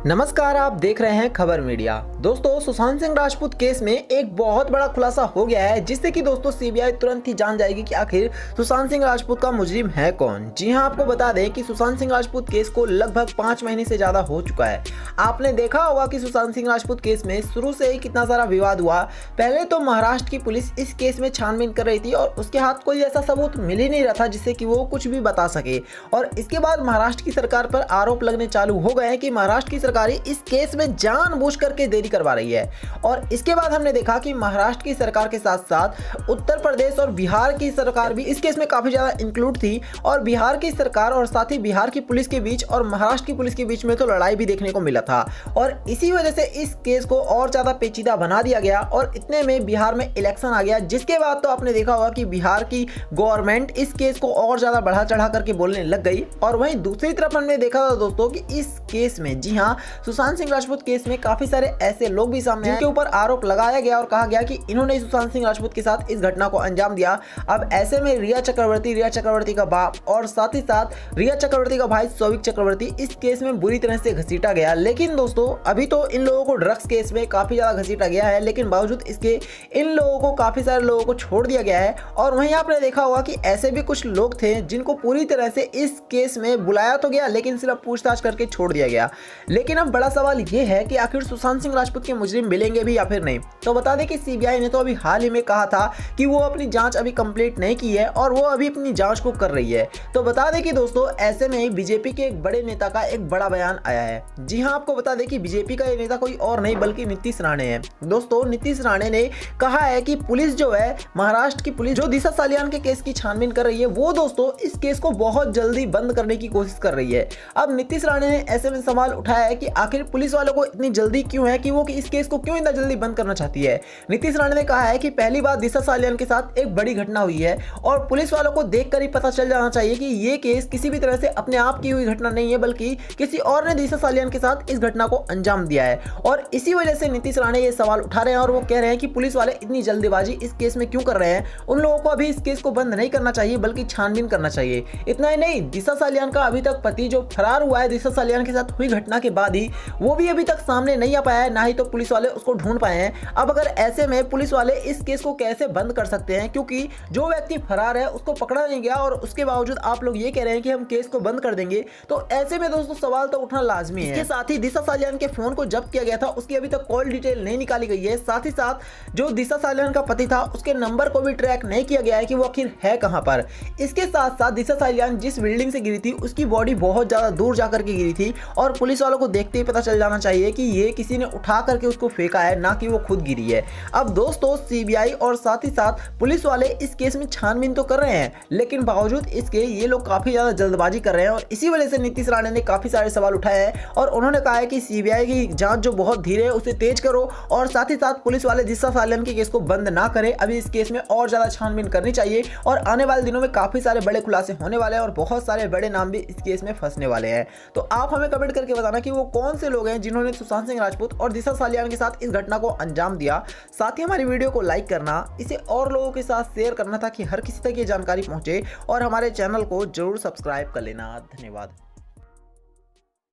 नमस्कार, आप देख रहे हैं खबर मीडिया। दोस्तों, सुशांत सिंह राजपूत केस में एक बहुत बड़ा खुलासा हो गया है, जिससे कि दोस्तों सीबीआई तुरंत ही जान जाएगी कि आखिर सुशांत सिंह राजपूत का मुजरिम है कौन। जी हां, आपको बता दें कि सुशांत सिंह राजपूत केस को लगभग 5 महीने से ज्यादा हो चुका है। आपने देखा होगा कि सुशांत सिंह राजपूत केस में शुरू से ही कितना सारा विवाद हुआ। पहले तो महाराष्ट्र की पुलिस इस केस में छानबीन कर रही थी और उसके हाथ कोई ऐसा सबूत मिल ही नहीं रहा था जिससे कि वो कुछ भी बता सके। और इसके बाद महाराष्ट्र की सरकार पर आरोप लगने चालू हो गए हैं कि महाराष्ट्र की सरकार इस केस में जानबूझ करके देरी करवा रही है। और इसके बाद हमने देखा कि महाराष्ट्र की सरकार के साथ साथ उत्तर प्रदेश और बिहार की सरकार भी इस केस में काफी ज्यादा इंक्लूड थी। और बिहार की सरकार और साथ ही बिहार की पुलिस के बीच और महाराष्ट्र की पुलिस के बीच में तो लड़ाई भी देखने को मिला था। और इसी वजह से इस केस को और ज्यादा पेचीदा बना दिया गया और इतने में बिहार में इलेक्शन आ गया, जिसके बाद तो आपने देखा होगा कि बिहार की गवर्नमेंट इस केस को और ज्यादा बढ़ा चढ़ा करके बोलने लग गई। और वहीं दूसरी तरफ हमने देखा था दोस्तों कि इस केस में, जी हाँ, सुशांत सिंह राजपूत केस में काफी सारे ऐसे लोग भी सामने आए जिनके ऊपर आरोप लगाया गया और कहा गया कि इन्होंने सुशांत सिंह राजपूत के साथ इस घटना को अंजाम दिया। अब ऐसे में रिया चक्रवर्ती का बाप और साथ ही साथ रिया चक्रवर्ती का भाई सौविक चक्रवर्ती इस केस में बुरी तरह से घसीटा गया। लेकिन दोस्तों, अभी तो इन लोगों को ड्रग्स केस में काफी ज्यादा घसीटा गया है, लेकिन बावजूद इसके इन लोगों को, काफी सारे लोगों को छोड़ दिया गया है। और वहीं आपने देखा होगा कि ऐसे भी कुछ लोग थे जिनको पूरी तरह से इस केस में बुलाया तो गया, लेकिन सिर्फ पूछताछ करके छोड़ दिया गया। लेकिन अब बड़ा सवाल यह है कि आखिर सुशांत सिंह राजपूत के मुजरिम मिलेंगे भी या फिर नहीं। तो बता दें कि सीबीआई ने तो अभी हाल ही में कहा था कि वो अपनी जांच अभी कंप्लीट नहीं की है और वो अभी अपनी जांच को कर रही है। तो बता दें कि दोस्तों, ऐसे में ही बीजेपी के एक बड़े नेता का एक बड़ा बयान आया है। जी हां, आपको बता दें कि बीजेपी का ये नेता कोई और नहीं बल्कि नीतीश राणे है। दोस्तों, नीतीश राणे ने कहा है कि पुलिस जो है, महाराष्ट्र की पुलिस जो दिशा सालियान के केस की छानबीन कर रही है, वो दोस्तों इस केस को बहुत जल्दी बंद करने की कोशिश कर रही है। अब नीतीश राणे ने ऐसे में सवाल उठाया है कि आखिर पुलिस वालों को इतनी जल्दी क्यों है कि वो इस केस को क्यों इतना जल्दी बंद करना चाहती है। नीतीश राणे ने कहा है कि पहली बार दिशा सालियान के साथ एक बड़ी घटना हुई है और पुलिस वालों को देखकर ही पता चल जाना चाहिए कि ये केस किसी भी तरह से अपने आप की हुई घटना नहीं है, बल्कि किसी और ने दिशा सालियान के साथ इस घटना को अंजाम दिया है। और इसी वजह से नीतीश राणे ये सवाल उठा रहे हैं और वो कह रहे हैं कि पुलिस वाले इतनी जल्दबाजी इस केस में क्यों कर रहे हैं। उन लोगों को अभी इस केस को बंद नहीं करना चाहिए बल्कि छानबीन करना चाहिए। इतना ही नहीं, दिशा सालियान का अभी तक पति जो फरार हुआ है दिशा सालियान के साथ हुई घटना के बाद ही, वो भी अभी तक सामने नहीं आ पाया है, ना ही तो पुलिस वाले उसको ढूंढ पाए हैं। अब अगर ऐसे में पुलिस वाले इस केस को कैसे बंद कर सकते हैं, क्योंकि जो व्यक्ति फरार है उसको पकड़ा नहीं गया और उसके बावजूद आप लोग ये कह रहे हैं कि हम केस को बंद कर देंगे। तो ऐसे में दोस्तों सवाल तो उठना लाजमी है। इसके साथ ही दिशा सालियान के फोन को जब्त किया गया था, उसकी अभी तक कॉल डिटेल नहीं निकाली गई है। साथ ही साथ जो दिशा सालियान का पति था, उसके नंबर को भी ट्रैक नहीं किया गया है कि वो आखिर है कहां पर। इसके साथ साथ दिशा सालियान जिस बिल्डिंग से गिरी थी, उसकी बॉडी बहुत ज्यादा दूर जाकर के गिरी थी और पुलिस वालों को देखते ही पता चल जाना चाहिए कि ये किसी ने उठा करके उसको फेंका है, ना कि वो खुद गिरी है। अब दोस्तों, सीबीआई और साथ ही साथ पुलिस वाले इस केस में छानबीन तो कर रहे हैं, लेकिन बावजूद इसके ये लोग काफी ज्यादा जल्दबाजी कर रहे हैं और इसी वजह से नीतीश राणे ने काफी सारे सवाल उठाए हैं और उन्होंने कहा है कि सीबीआई की जांच जो बहुत धीरे है उसे तेज करो और साथ ही साथ पुलिस वाले दिशा सालियान के केस को बंद ना करें। अभी इस केस में और ज्यादा छानबीन करनी चाहिए और आने वाले दिनों में काफी सारे बड़े खुलासे होने वाले हैं और बहुत सारे बड़े नाम भी इस केस में फंसने वाले हैं। तो आप हमें कमेंट करके बताना कि वो कौन से लोग हैं जिन्होंने सुशांत सिंह राजपूत और दिशा सालियान के साथ इस घटना को अंजाम दिया। साथ ही हमारी वीडियो को लाइक करना, इसे और लोगों के साथ शेयर करना ताकि हर किसी तक ये जानकारी पहुंचे और हमारे चैनल को जरूर सब्सक्राइब कर लेना। धन्यवाद।